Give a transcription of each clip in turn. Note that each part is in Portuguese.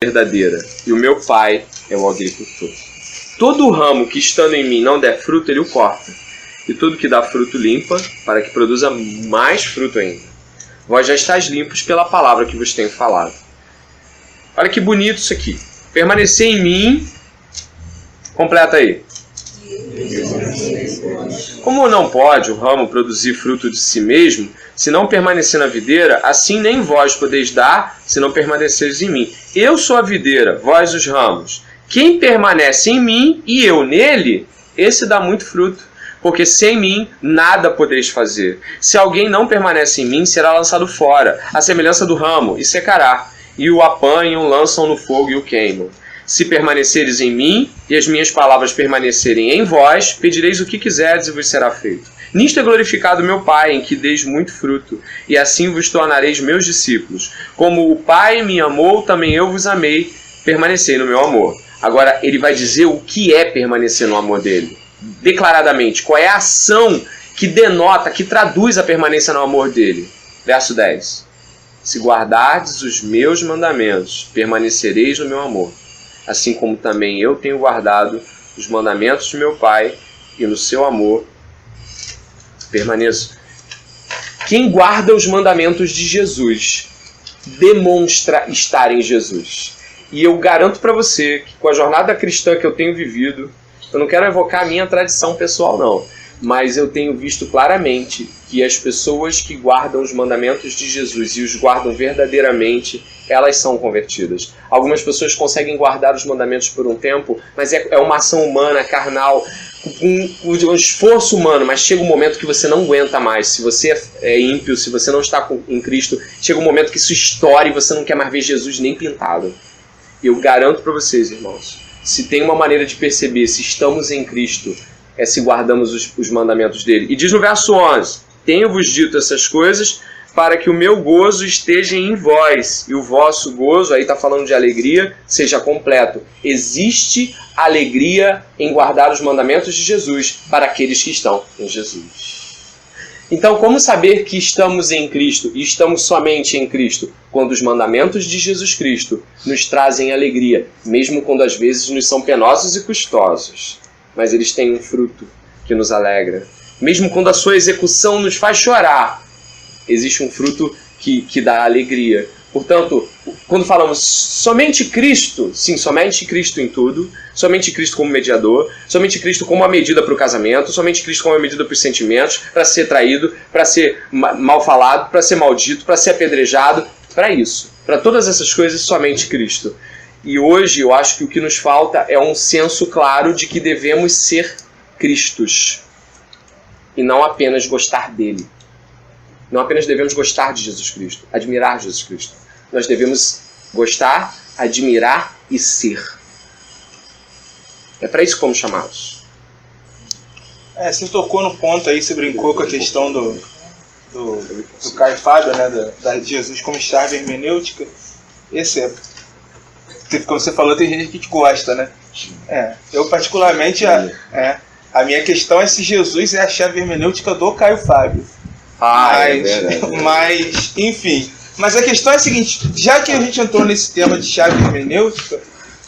verdadeira, e o meu Pai é o agricultor. Todo ramo que estando em mim não der fruto, ele o corta, e tudo que dá fruto limpa, para que produza mais fruto ainda. Vós já estáis limpos pela palavra que vos tenho falado. Olha que bonito isso aqui. Permanecer em mim. Completa aí. Como não pode o ramo produzir fruto de si mesmo, se não permanecer na videira, assim nem vós podeis dar, se não permaneceres em mim. Eu sou a videira, vós os ramos. Quem permanece em mim e eu nele, esse dá muito fruto. Porque sem mim nada podeis fazer. Se alguém não permanece em mim, será lançado fora, à semelhança do ramo, e secará. E o apanham, lançam no fogo e o queimam. Se permaneceres em mim, e as minhas palavras permanecerem em vós, pedireis o que quiserdes e vos será feito. Nisto é glorificado meu Pai, em que deis muito fruto, e assim vos tornareis meus discípulos. Como o Pai me amou, também eu vos amei, permanecei no meu amor. Agora, ele vai dizer o que é permanecer no amor dele. Declaradamente, qual é a ação que denota, que traduz a permanência no amor dele. Verso 10. Se guardardes os meus mandamentos, permanecereis no meu amor, assim como também eu tenho guardado os mandamentos de meu Pai, e no seu amor permaneço. Quem guarda os mandamentos de Jesus demonstra estar em Jesus. E eu garanto para você que com a jornada cristã que eu tenho vivido, eu não quero evocar a minha tradição pessoal não, mas eu tenho visto claramente que as pessoas que guardam os mandamentos de Jesus e os guardam verdadeiramente, elas são convertidas. Algumas pessoas conseguem guardar os mandamentos por um tempo, mas é uma ação humana, carnal, um esforço humano, mas chega um momento que você não aguenta mais. Se você é ímpio, se você não está em Cristo, chega um momento que isso estoura e você não quer mais ver Jesus nem pintado. E eu garanto para vocês, irmãos, se tem uma maneira de perceber se estamos em Cristo, é se guardamos os mandamentos dele. E diz no verso 11, tenho-vos dito essas coisas para que o meu gozo esteja em vós, e o vosso gozo, aí está falando de alegria, seja completo. Existe alegria em guardar os mandamentos de Jesus para aqueles que estão em Jesus. Então, como saber que estamos em Cristo e estamos somente em Cristo? Quando os mandamentos de Jesus Cristo nos trazem alegria, mesmo quando às vezes nos são penosos e custosos. Mas eles têm um fruto que nos alegra. Mesmo quando a sua execução nos faz chorar, existe um fruto que dá alegria. Portanto, quando falamos somente Cristo, sim, somente Cristo em tudo, somente Cristo como mediador, somente Cristo como uma medida para o casamento, somente Cristo como uma medida para os sentimentos, para ser traído, para ser mal falado, para ser maldito, para ser apedrejado, para isso. Para todas essas coisas, somente Cristo. E hoje eu acho que o que nos falta é um senso claro de que devemos ser Cristos e não apenas gostar dele. Não apenas devemos gostar de Jesus Cristo, admirar Jesus Cristo. Nós devemos gostar, admirar e ser. É para isso que fomos chamados. Você tocou no ponto aí, você brincou com a questão do Caio Fábio, né, da Jesus como chave hermenêutica. Esse é, como você falou, tem gente que gosta, né? Eu particularmente, a minha questão é se Jesus é a chave hermenêutica do Caio Fábio. Mas, enfim. Mas a questão é a seguinte, já que a gente entrou nesse tema de chave hermenêutica,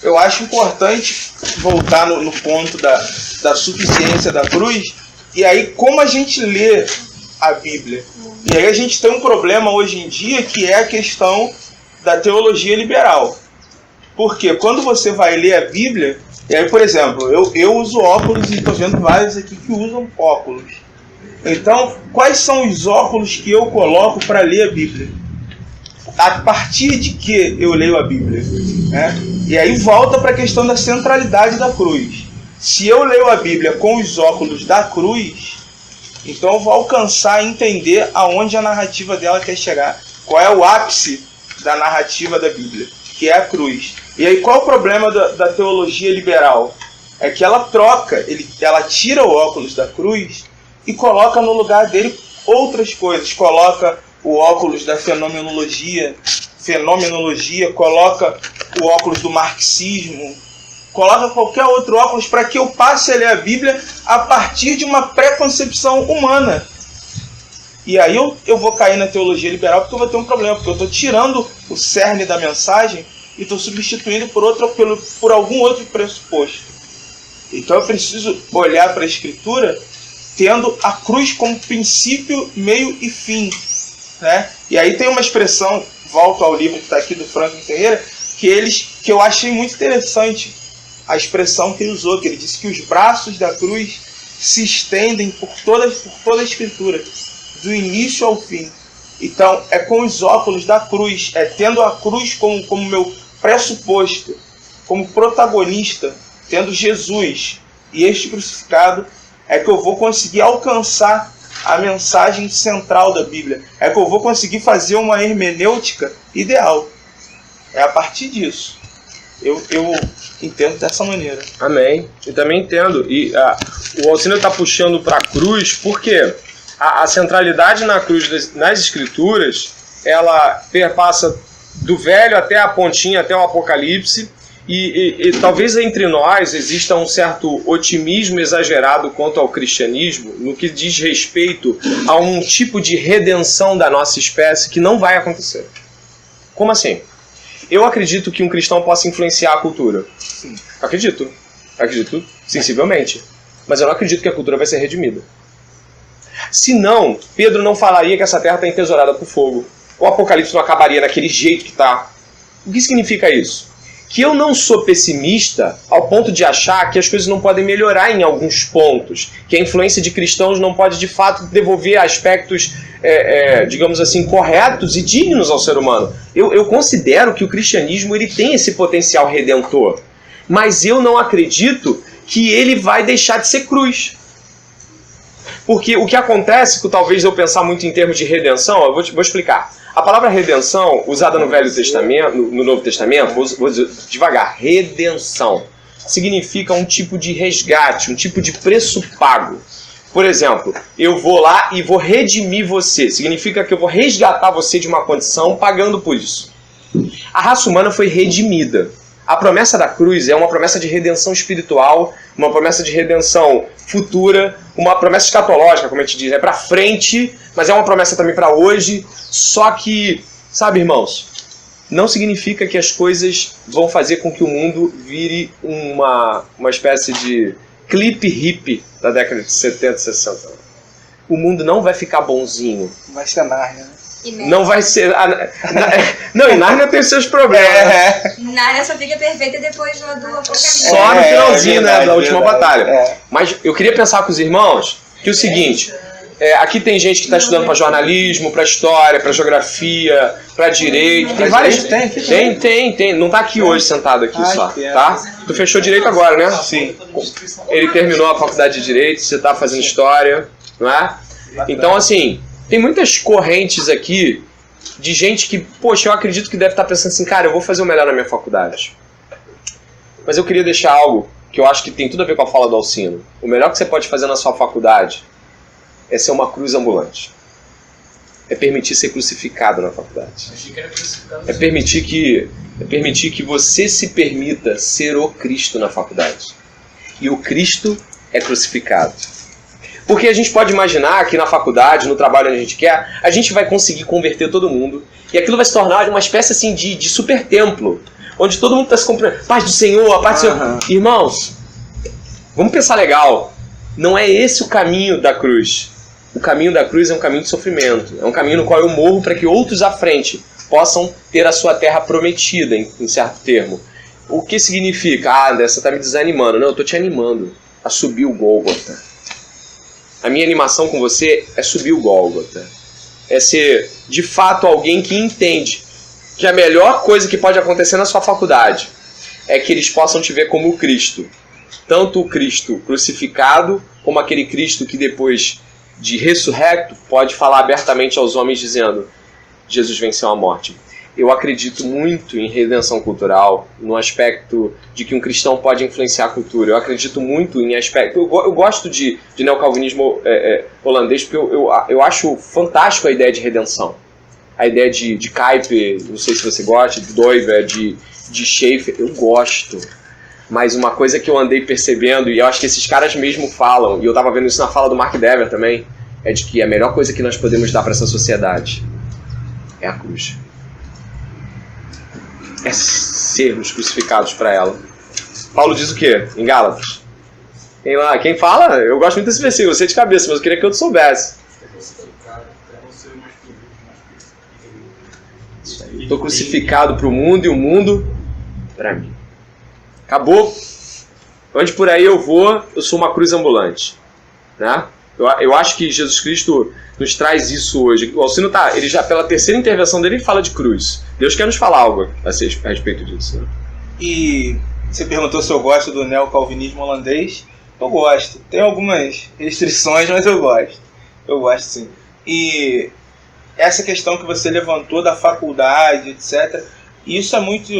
eu acho importante voltar no ponto da suficiência da cruz, e aí como a gente lê a Bíblia. E aí a gente tem um problema hoje em dia que é a questão da teologia liberal. Porque quando você vai ler a Bíblia, e aí, por exemplo, eu uso óculos e estou vendo vários aqui que usam óculos. Então, quais são os óculos que eu coloco para ler a Bíblia? A partir de que eu leio a Bíblia? E aí volta para a questão da centralidade da cruz. Se eu leio a Bíblia com os óculos da cruz, então eu vou alcançar e entender aonde a narrativa dela quer chegar. Qual é o ápice da narrativa da Bíblia, que é a cruz. E aí qual é o problema da teologia liberal? É que ela troca, ela tira o óculos da cruz e coloca no lugar dele outras coisas. Coloca o óculos da fenomenologia, coloca o óculos do marxismo, coloca qualquer outro óculos para que eu passe a ler a Bíblia a partir de uma preconcepção humana. E aí eu vou cair na teologia liberal porque eu vou ter um problema, porque eu estou tirando o cerne da mensagem e estou substituindo por algum outro pressuposto. Então eu preciso olhar para a Escritura tendo a cruz como princípio, meio e fim, né? E aí tem uma expressão, volto ao livro que está aqui do Franklin Ferreira, que eu achei muito interessante, a expressão que ele usou, que ele disse que os braços da cruz se estendem por toda a Escritura, do início ao fim. Então é com os óculos da cruz, é tendo a cruz como meu pressuposto, como protagonista, tendo Jesus e este crucificado, é que eu vou conseguir alcançar a mensagem central da Bíblia. É que eu vou conseguir fazer uma hermenêutica ideal. É a partir disso. Eu entendo dessa maneira. Amém. Eu também entendo. E o Alcino está puxando para a cruz porque a centralidade na cruz nas Escrituras, ela perpassa do Velho até a pontinha, até o Apocalipse. E talvez entre nós exista um certo otimismo exagerado quanto ao cristianismo no que diz respeito a um tipo de redenção da nossa espécie que não vai acontecer. Como assim? Eu acredito que um cristão possa influenciar a cultura. Sim. Acredito sensivelmente. Mas eu não acredito que a cultura vai ser redimida. Senão, Pedro não falaria que essa terra está entesourada por fogo. O Apocalipse não acabaria daquele jeito que está. O que significa isso? Que eu não sou pessimista ao ponto de achar que as coisas não podem melhorar em alguns pontos, que a influência de cristãos não pode de fato devolver aspectos, digamos assim, corretos e dignos ao ser humano. Eu considero que o cristianismo ele tem esse potencial redentor, mas eu não acredito que ele vai deixar de ser cruz. Porque o que acontece, que talvez eu pensar muito em termos de redenção, eu vou explicar. A palavra redenção, usada no Velho Testamento, no Novo Testamento, vou devagar, redenção, significa um tipo de resgate, um tipo de preço pago. Por exemplo, eu vou lá e vou redimir você, significa que eu vou resgatar você de uma condição pagando por isso. A raça humana foi redimida. A promessa da cruz é uma promessa de redenção espiritual, uma promessa de redenção futura, uma promessa escatológica, como a gente diz, é para frente, mas é uma promessa também para hoje. Só que, sabe, irmãos, não significa que as coisas vão fazer com que o mundo vire uma espécie de clipe hippie da década de 70, 60. O mundo não vai ficar bonzinho. Vai ser Nárnia, né? Não vai ser... Não, e Nárnia tem seus problemas. Nárnia só fica perfeita depois do Apocalipse. Só no finalzinho, verdade, né, da última verdade. batalha. Mas eu queria pensar com os irmãos que o seguinte... aqui tem gente que está estudando para jornalismo, para história, para geografia, para direito. Tem várias... Tem. Não está aqui hoje sentado aqui só, tá? Tu fechou direito agora, né? Sim. Ele terminou a faculdade de direito, você está fazendo história, não é? Então, assim... Tem muitas correntes aqui de gente que, poxa, eu acredito que deve estar pensando assim, cara, eu vou fazer o melhor na minha faculdade. Mas eu queria deixar algo que eu acho que tem tudo a ver com a fala do Alcino. O melhor que você pode fazer na sua faculdade é ser uma cruz ambulante. É permitir ser crucificado na faculdade. É permitir que você se permita ser o Cristo na faculdade. E o Cristo é crucificado. Porque a gente pode imaginar que na faculdade, no trabalho onde a gente quer, a gente vai conseguir converter todo mundo. E aquilo vai se tornar uma espécie assim de super templo. Onde todo mundo está se cumprimentando. Paz do Senhor, a paz do Senhor. Irmãos, vamos pensar legal. Não é esse o caminho da cruz. O caminho da cruz é um caminho de sofrimento. É um caminho no qual eu morro para que outros à frente possam ter a sua terra prometida, em certo termo. O que significa? Ah, André, você está me desanimando. Não, eu estou te animando a subir o Gólgota. A minha animação com você é subir o Gólgota. É ser, de fato, alguém que entende que a melhor coisa que pode acontecer na sua faculdade é que eles possam te ver como o Cristo. Tanto o Cristo crucificado, como aquele Cristo que depois de ressurrecto pode falar abertamente aos homens dizendo: Jesus venceu a morte. Eu acredito muito em redenção cultural, no aspecto de que um cristão pode influenciar a cultura. Eu acredito muito em aspecto... Eu gosto de neocalvinismo holandês porque eu acho fantástico a ideia de redenção. A ideia de Kuyper, não sei se você gosta, de Doiver, de Schaeffer, eu gosto. Mas uma coisa que eu andei percebendo, e eu acho que esses caras mesmo falam, e eu estava vendo isso na fala do Mark Dever também, é de que a melhor coisa que nós podemos dar para essa sociedade é a cruz. é sermos crucificados para ela. Paulo diz o quê? Em Gálatas. Quem fala? Eu gosto muito desse versículo, eu sei de cabeça, mas eu queria que eu soubesse. Estou crucificado para o mundo e o mundo para mim. Acabou. Onde por aí eu vou, eu sou uma cruz ambulante. Né? Eu acho que Jesus Cristo nos traz isso hoje. O Alcino ele já pela terceira intervenção dele fala de cruz. Deus quer nos falar algo a respeito disso. Né? E você perguntou se eu gosto do neocalvinismo holandês. Eu gosto. Tem algumas restrições, mas eu gosto. Eu gosto sim. E essa questão que você levantou da faculdade, etc. Isso é muito...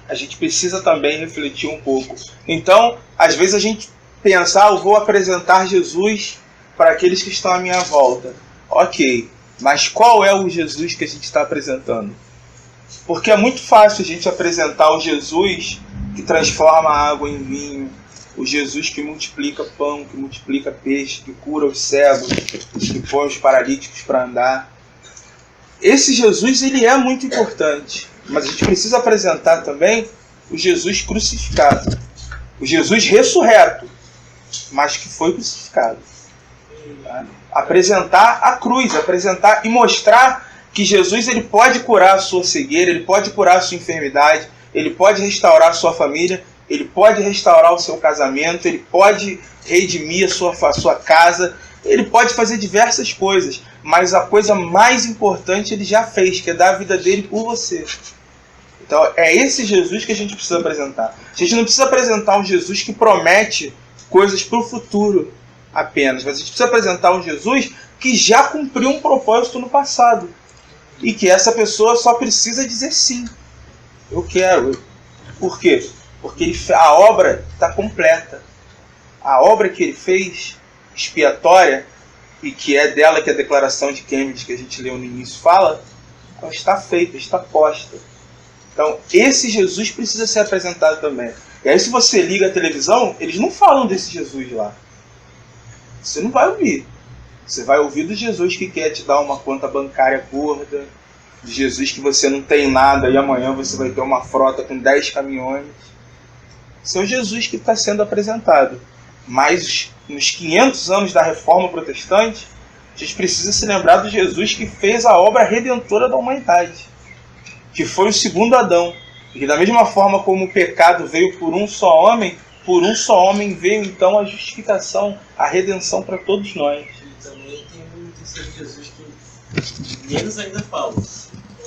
A gente precisa também refletir um pouco. Então, às vezes a gente pensa, eu vou apresentar Jesus para aqueles que estão à minha volta. Ok, mas qual é o Jesus que a gente está apresentando? Porque é muito fácil a gente apresentar o Jesus que transforma a água em vinho, o Jesus que multiplica pão, que multiplica peixe, que cura os cegos, que põe os paralíticos para andar. Esse Jesus, ele é muito importante, mas a gente precisa apresentar também o Jesus crucificado, o Jesus ressurreto, mas que foi crucificado. Tá? Apresentar a cruz, apresentar e mostrar que Jesus ele pode curar a sua cegueira, ele pode curar a sua enfermidade, ele pode restaurar a sua família, ele pode restaurar o seu casamento, ele pode redimir a sua casa, ele pode fazer diversas coisas, mas a coisa mais importante ele já fez, que é dar a vida dele por você. Então é esse Jesus que a gente precisa apresentar. A gente não precisa apresentar um Jesus que promete coisas para o futuro apenas, mas a gente precisa apresentar um Jesus que já cumpriu um propósito no passado e que essa pessoa só precisa dizer sim. Eu quero. Por quê? Porque a obra está completa. A obra que ele fez, expiatória, e que é dela que a declaração de Cambridge que a gente leu no início fala, ela está feita, está posta. Então, esse Jesus precisa ser apresentado também. E aí, se você liga a televisão, eles não falam desse Jesus lá. Você não vai ouvir. Você vai ouvir do Jesus que quer te dar uma conta bancária gorda, de Jesus que você não tem nada e amanhã você vai ter uma frota com 10 caminhões. Esse é o Jesus que está sendo apresentado. Mas nos 500 anos da Reforma Protestante, a gente precisa se lembrar do Jesus que fez a obra redentora da humanidade, que foi o segundo Adão. E da mesma forma como o pecado veio por um só homem veio então a justificação, a redenção para todos nós. E também tem um terceiro Jesus que menos ainda fala,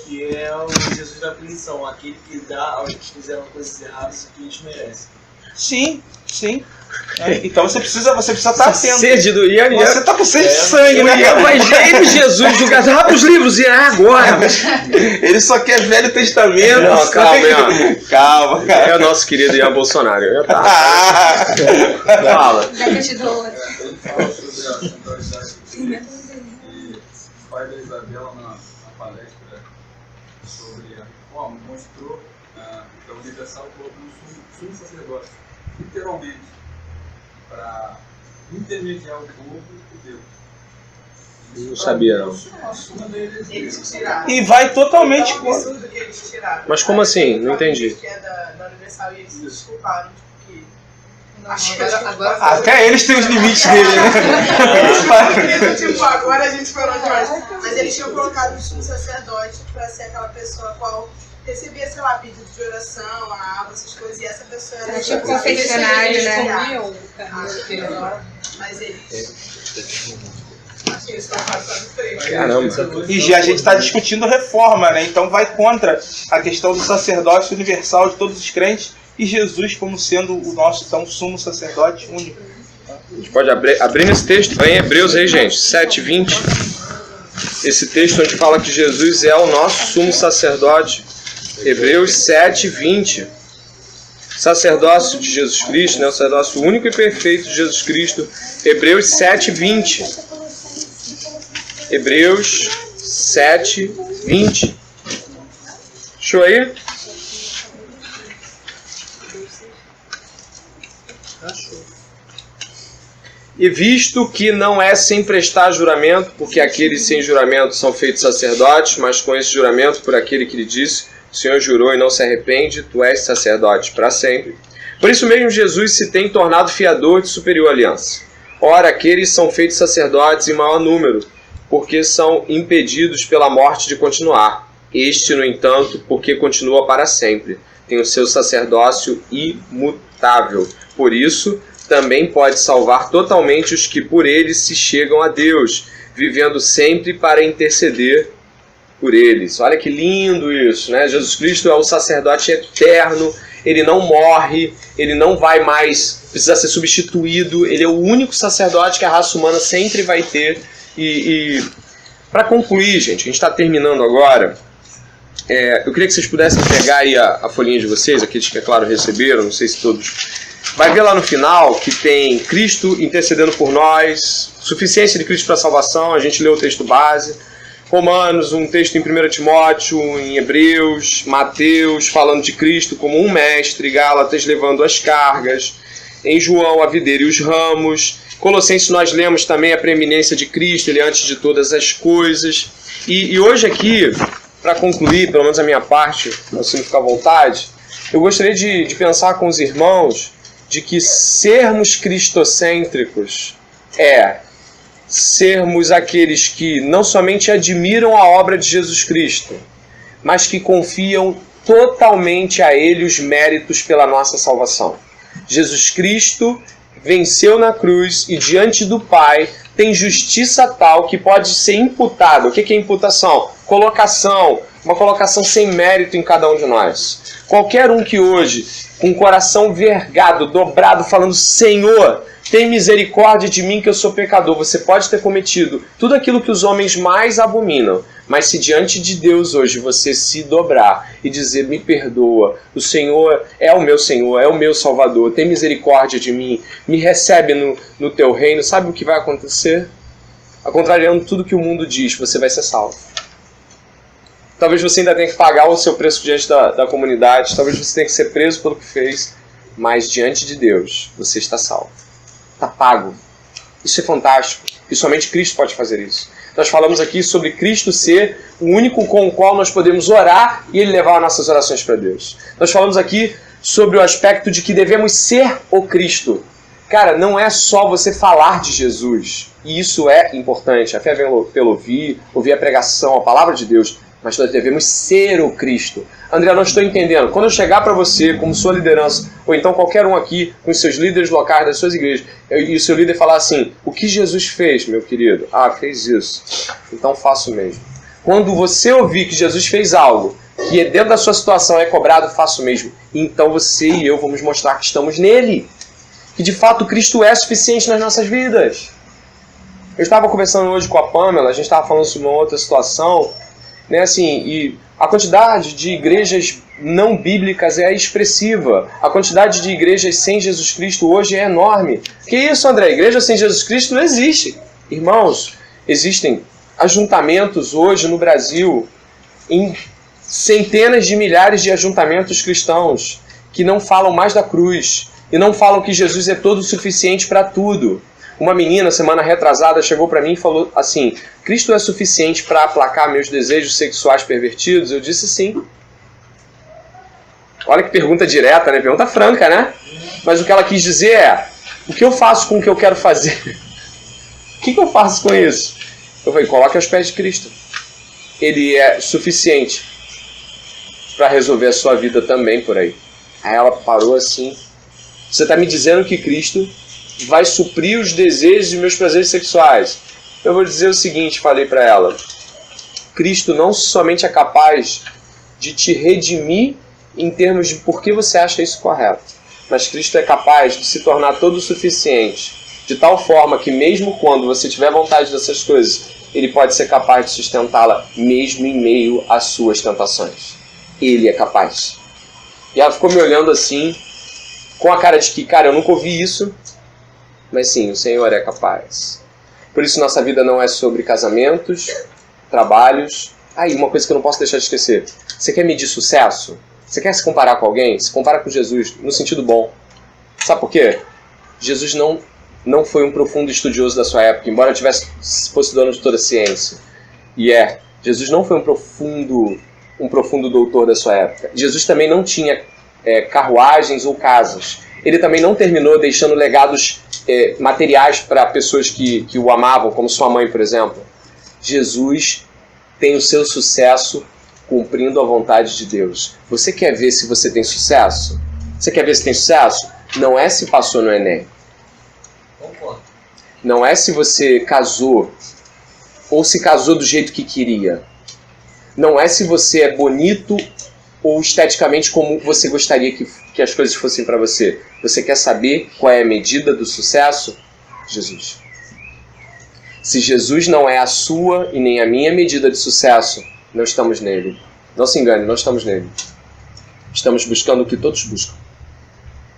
que é o Jesus da punição, aquele que dá aos que fizeram coisas erradas o que eles merecem. Sim, sim. Então você precisa estar atento. Sede do Ian. Você está com sede de sangue, né? Mas ele, Jesus, julgado, rápido os livros, e agora. Ele só quer Velho Testamento. Não, calma, Ian. Calma, cara. É o nosso querido Ian Bolsonaro. Fala. Já te dou outra. Ele fala sobre a centralidade e o pai da Isabela na palestra sobre a reforma mostrou que a universal colocou um sumo sacerdote, literalmente, para intermediar o povo e Deus. Não sabia, não. Eles tiraram. E vai totalmente É um contra. absurdo que eles tiraram. Mas como assim? Não entendi. Que é da Universal e eles se desculparam, porque... Agora Até eles têm os limites deles, né? Tipo, agora a gente foi longe. Mas eles tinham colocado o sumo sacerdote para ser aquela pessoa a qual recebia, sei lá, pedido de oração, a água, essas coisas, e essa pessoa era... tipo confessionário, né? Mas eles... Acho que eles estão passando frente. Caramba. E já a gente está discutindo reforma, né? Então vai contra a questão do sacerdócio universal de todos os crentes e Jesus como sendo o nosso então sumo sacerdote único. A gente pode abrir nesse texto, vai em Hebreus aí, gente, 7:20. Esse texto onde fala que Jesus é o nosso sumo sacerdote. Hebreus 7:20. Sacerdócio de Jesus Cristo, né? O sacerdócio único e perfeito de Jesus Cristo. Hebreus 7:20. Hebreus 7:20. Show aí? E visto que não é sem prestar juramento, porque aqueles sem juramento são feitos sacerdotes, mas com esse juramento por aquele que lhe disse, O Senhor jurou e não se arrepende, tu és sacerdote para sempre. Por isso mesmo Jesus se tem tornado fiador de superior aliança. Ora, aqueles são feitos sacerdotes em maior número, porque são impedidos pela morte de continuar. Este, no entanto, porque continua para sempre, tem o seu sacerdócio imutável. Por isso, também pode salvar totalmente os que por ele se chegam a Deus, vivendo sempre para interceder por eles. Olha que lindo isso, né? Jesus Cristo é o sacerdote eterno, ele não morre, ele não vai mais precisar ser substituído, ele é o único sacerdote que a raça humana sempre vai ter. E para concluir, gente, a gente está terminando agora, eu queria que vocês pudessem pegar aí a folhinha de vocês, aqueles que, é claro, receberam, não sei se todos. Vai ver lá no final que tem Cristo intercedendo por nós, suficiência de Cristo para a salvação, a gente leu o texto base. Romanos, um texto em 1 Timóteo, em Hebreus, Mateus, falando de Cristo como um mestre, Gálatas levando as cargas, em João a videira e os ramos, Colossenses nós lemos também a preeminência de Cristo, ele antes de todas as coisas. E hoje aqui, para concluir, pelo menos a minha parte, assim ficar à vontade, eu gostaria de pensar com os irmãos de que sermos cristocêntricos é sermos aqueles que não somente admiram a obra de Jesus Cristo, mas que confiam totalmente a Ele os méritos pela nossa salvação. Jesus Cristo venceu na cruz e diante do Pai tem justiça tal que pode ser imputada. O que é imputação? Colocação, uma colocação sem mérito em cada um de nós. Qualquer um que hoje, com o coração vergado, dobrado, falando: Senhor, tem misericórdia de mim que eu sou pecador. Você pode ter cometido tudo aquilo que os homens mais abominam, mas se diante de Deus hoje você se dobrar e dizer: me perdoa, o Senhor é o meu Salvador, tem misericórdia de mim, me recebe no teu reino, sabe o que vai acontecer? Contrariando tudo que o mundo diz, você vai ser salvo. Talvez você ainda tenha que pagar o seu preço diante da comunidade, talvez você tenha que ser preso pelo que fez, mas diante de Deus você está salvo. Está pago. Isso é fantástico. E somente Cristo pode fazer isso. Nós falamos aqui sobre Cristo ser o único com o qual nós podemos orar e Ele levar nossas orações para Deus. Nós falamos aqui sobre o aspecto de que devemos ser o Cristo. Cara, não é só você falar de Jesus. E isso é importante. A fé vem pelo ouvir a pregação, a palavra de Deus. Mas nós devemos ser o Cristo. André, eu não estou entendendo. Quando eu chegar para você, como sua liderança, ou então qualquer um aqui, com os seus líderes locais das suas igrejas, e o seu líder falar assim: o que Jesus fez, meu querido? Ah, fez isso. Então faço o mesmo. Quando você ouvir que Jesus fez algo que dentro da sua situação é cobrado, faço o mesmo. Então você e eu vamos mostrar que estamos nele. Que de fato Cristo é suficiente nas nossas vidas. Eu estava conversando hoje com a Pamela, a gente estava falando sobre uma outra situação, né, assim, e a quantidade de igrejas não bíblicas é expressiva. A quantidade de igrejas sem Jesus Cristo hoje é enorme. Que isso, André? Igreja sem Jesus Cristo não existe. Irmãos, existem ajuntamentos hoje no Brasil, em centenas de milhares de ajuntamentos cristãos, que não falam mais da cruz e não falam que Jesus é todo suficiente para tudo. Uma menina, semana retrasada, chegou para mim e falou assim: Cristo é suficiente para aplacar meus desejos sexuais pervertidos? Eu disse sim. Olha que pergunta direta, né? Pergunta franca, né? Mas o que ela quis dizer é: o que eu faço com o que eu quero fazer? O que eu faço com isso? Eu falei: coloque aos pés de Cristo. Ele é suficiente para resolver a sua vida também por aí. Aí ela parou assim: você está me dizendo que Cristo vai suprir os desejos e meus prazeres sexuais? Eu vou dizer o seguinte, falei para ela: Cristo não somente é capaz de te redimir em termos de por que você acha isso correto, mas Cristo é capaz de se tornar todo o suficiente, de tal forma que mesmo quando você tiver vontade dessas coisas, Ele pode ser capaz de sustentá-la mesmo em meio às suas tentações. Ele é capaz. E ela ficou me olhando assim, com a cara de que, cara, eu nunca ouvi isso, mas sim, o Senhor é capaz. Por isso nossa vida não é sobre casamentos, trabalhos. E uma coisa que eu não posso deixar de esquecer: você quer medir sucesso? Você quer se comparar com alguém? Se compara com Jesus, no sentido bom. Sabe por quê? Jesus não foi um profundo estudioso da sua época, embora fosse dono de toda a ciência. Jesus não foi um profundo um profundo doutor da sua época. Jesus também não tinha carruagens ou casas. Ele também não terminou deixando legados materiais para pessoas que o amavam, como sua mãe, por exemplo. Jesus tem o seu sucesso cumprindo a vontade de Deus. Você quer ver se você tem sucesso? Você quer ver se tem sucesso? Não é se passou no Enem. Concordo. Não é se você casou ou se casou do jeito que queria. Não é se você é bonito ou esteticamente como você gostaria que as coisas fossem para você. Você quer saber qual é a medida do sucesso? Jesus. Se Jesus não é a sua e nem a minha medida de sucesso, não estamos nele. Não se engane, não estamos nele. Estamos buscando o que todos buscam.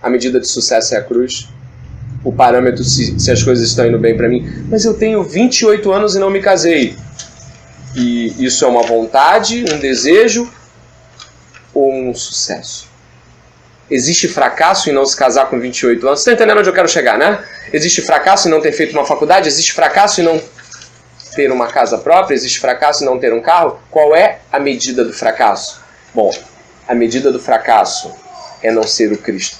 A medida de sucesso é a cruz. O parâmetro se as coisas estão indo bem para mim. Mas eu tenho 28 anos e não me casei. E isso é uma vontade, um desejo ou um sucesso? Existe fracasso em não se casar com 28 anos? Você está entendendo onde eu quero chegar, né? Existe fracasso em não ter feito uma faculdade? Existe fracasso em não ter uma casa própria? Existe fracasso em não ter um carro? Qual é a medida do fracasso? Bom, a medida do fracasso é não ser o Cristo.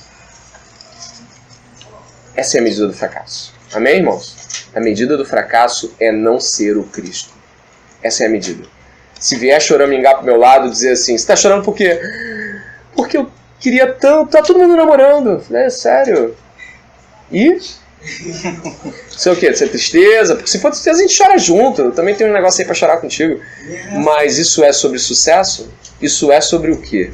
Essa é a medida do fracasso. Amém, irmãos? A medida do fracasso é não ser o Cristo. Essa é a medida. Se vier choramingar pro meu lado e dizer assim, você está chorando por quê? Porque eu queria tanto, tá todo mundo namorando. É sério. E? Sei o quê? Isso é tristeza? Porque se for tristeza a gente chora junto. Eu também tenho um negócio aí pra chorar contigo. Mas isso é sobre sucesso? Isso é sobre o quê?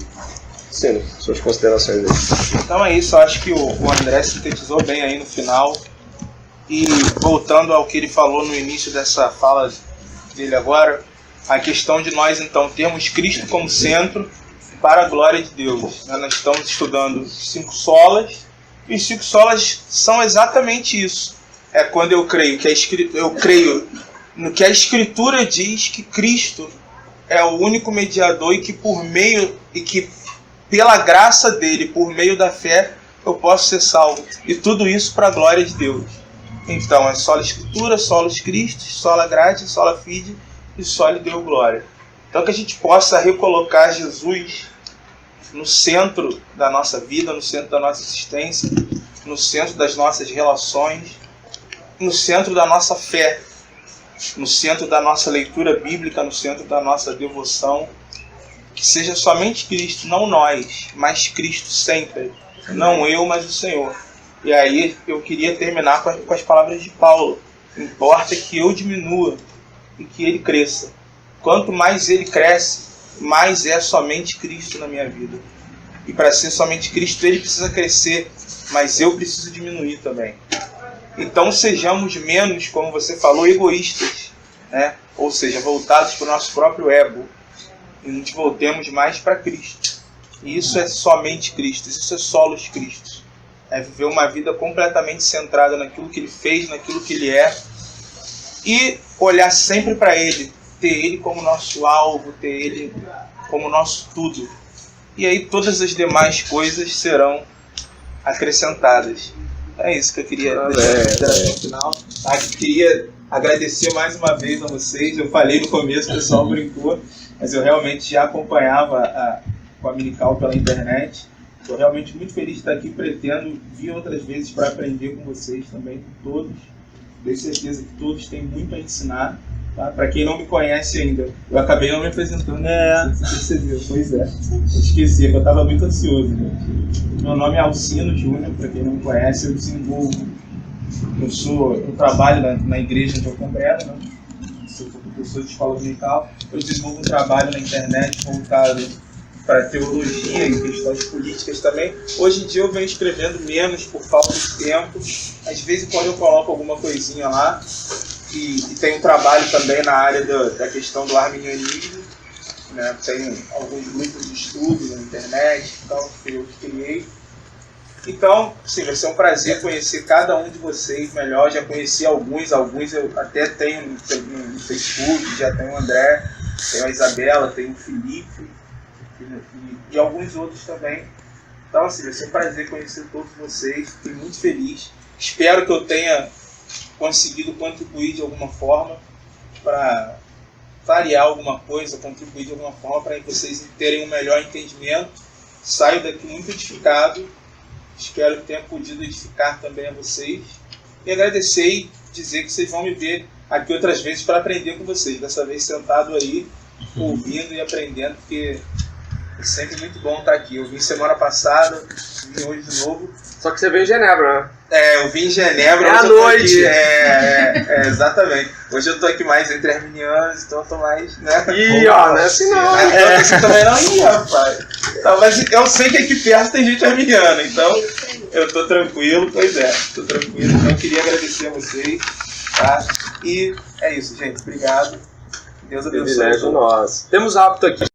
Sim, suas considerações aí. Então é isso, eu acho que o André sintetizou bem aí no final. E voltando ao que ele falou no início dessa fala dele agora, a questão de nós então termos Cristo como centro para a glória de Deus. Nós estamos estudando os 5 solas, e os 5 solas são exatamente isso. É quando eu creio no que a Escritura diz, que Cristo é o único mediador e que pela graça dele, por meio da fé, eu posso ser salvo. E tudo isso para a glória de Deus. Então é sola Escritura, solos Cristo, sola gratia, sola fide e só deu glória. Então que a gente possa recolocar Jesus no centro da nossa vida, no centro da nossa existência, no centro das nossas relações, no centro da nossa fé, no centro da nossa leitura bíblica, no centro da nossa devoção. Que seja somente Cristo, não nós, mas Cristo sempre. Não eu, mas o Senhor. E aí eu queria terminar com as palavras de Paulo. Importa que eu diminua e que ele cresça. Quanto mais ele cresce, mais é somente Cristo na minha vida. E para ser somente Cristo, ele precisa crescer, mas eu preciso diminuir também. Então sejamos menos, como você falou, egoístas, né? Ou seja, voltados para o nosso próprio ego. E nos voltemos mais para Cristo. E isso é somente Cristo, isso é solos Cristo. É viver uma vida completamente centrada naquilo que ele fez, naquilo que ele é. E olhar sempre para ele, ter ele como nosso alvo, ter ele como nosso tudo. E aí todas as demais coisas serão acrescentadas. É isso que eu queria deixar no final. Queria agradecer mais uma vez a vocês. Eu falei no começo, o pessoal brincou, mas eu realmente já acompanhava com a Minical pela internet. Estou realmente muito feliz de estar aqui, pretendo vir outras vezes para aprender com vocês também, com todos. Tenho certeza que todos têm muito a ensinar. Tá? Para quem não me conhece ainda, eu acabei não me apresentando. Você percebeu? Pois é. Esqueci, que eu estava muito ansioso. Gente. Meu nome é Alcino Júnior, para quem não me conhece, eu desenvolvo. Eu trabalho na igreja onde eu congrego, né? Sou professor de escola dominical. Eu desenvolvo um trabalho na internet voltado para teologia e questões políticas também. Hoje em dia eu venho escrevendo menos por falta de tempo. Às vezes quando eu coloco alguma coisinha lá. E tem um trabalho também na área da questão do arminianismo. Né? Tem alguns grupos de estudo na internet, então foi eu que criei. Então, sim, vai ser um prazer conhecer cada um de vocês melhor. Já conheci alguns eu até tenho no Facebook, já tenho o André, tenho a Isabela, tenho o Felipe e alguns outros também. Então, assim, vai ser um prazer conhecer todos vocês. Fiquei muito feliz. Espero que eu tenha conseguido contribuir de alguma forma para clarear alguma coisa, contribuir de alguma forma para que vocês terem um melhor entendimento. Saio daqui muito edificado. Espero que tenha podido edificar também a vocês. E agradecer e dizer que vocês vão me ver aqui outras vezes para aprender com vocês. Dessa vez sentado aí, ouvindo e aprendendo, porque é sempre muito bom estar aqui. Eu vim semana passada, vim hoje de novo. Só que você veio em Genebra, né? Eu vim em Genebra. É à hoje eu tô noite. aqui, exatamente. Hoje eu tô aqui mais entre arminianos, então eu tô mais, né? Ih, ó, não é assim não. Você também não ia, rapaz. Então, mas eu sei que aqui perto tem gente arminiana, então eu tô tranquilo, pois é, tô tranquilo. Então eu queria agradecer a vocês, tá? E é isso, gente. Obrigado. Deus abençoe. Privilégio nosso. Temos hábito aqui.